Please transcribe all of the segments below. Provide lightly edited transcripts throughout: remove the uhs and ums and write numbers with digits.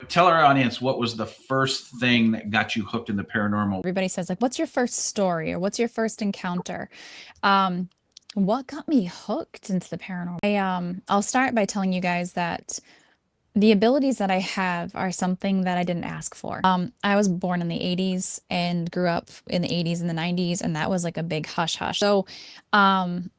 tell our audience what was the first thing that got you hooked in the paranormal? Everybody says, like, what's your first story or what's your first encounter? Um, what got me hooked into the paranormal? I'll start by telling you guys that the abilities that I have are something that I didn't ask for. I was born in the 80s and grew up in the 80s and the 90s, and that was like a big hush hush. So, um,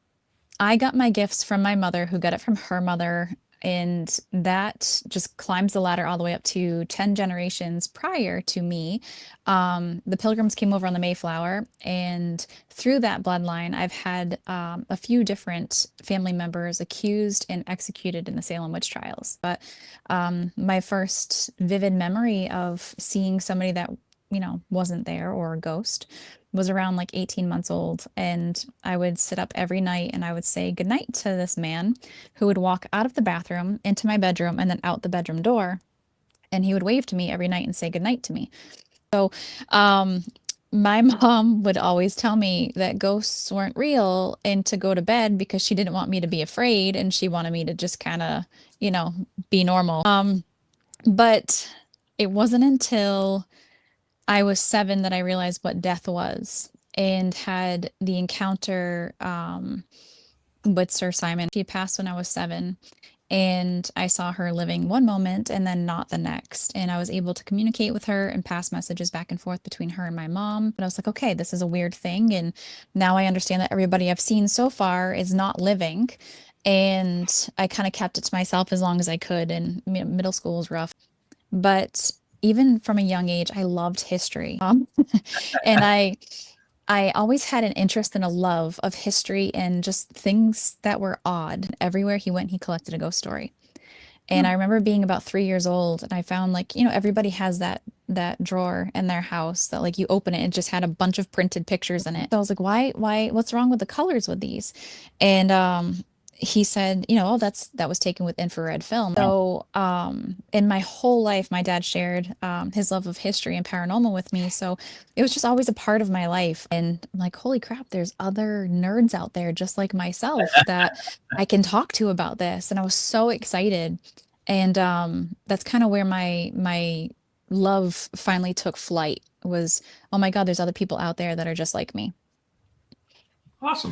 I got my gifts from my mother, who got it from her mother, and that just climbs the ladder all the way up to 10 generations prior to me. The Pilgrims came over on the Mayflower, and through that bloodline, I've had a few different family members accused and executed in the Salem witch trials. But my first vivid memory of seeing somebody that, wasn't there, or a ghost, was around like 18 months old, and I would sit up every night and I would say goodnight to this man who would walk out of the bathroom into my bedroom and then out the bedroom door, and he would wave to me every night and say goodnight to me. So, um, my mom would always tell me that ghosts weren't real and to go to bed because she didn't want me to be afraid and she wanted me to just kind of, you know, be normal. But it wasn't until I was 7 that I realized what death was and had the encounter with Sir Simon. She passed when I was 7, and I saw her living one moment and then not the next. And I was able to communicate with her and pass messages back and forth between her and my mom. But I was like, okay, this is a weird thing. And now I understand that everybody I've seen so far is not living. And I kind of kept it to myself as long as I could. And middle school was rough. But even from a young age, I loved history. And I always had an interest and a love of history and just things that were odd. Everywhere he went, he collected a ghost story. And I remember being about 3 years old, and I found, like, everybody has that drawer in their house that, like, you open it, it just had a bunch of printed pictures in it. So I was like, why, what's wrong with the colors with these? And he said, oh, that was taken with infrared film. So in my whole life, my dad shared his love of history and paranormal with me. So it was just always a part of my life. And I'm like, holy crap, there's other nerds out there just like myself that I can talk to about this. And I was so excited. And that's kind of where my love finally took flight, was, oh my God, there's other people out there that are just like me. Awesome.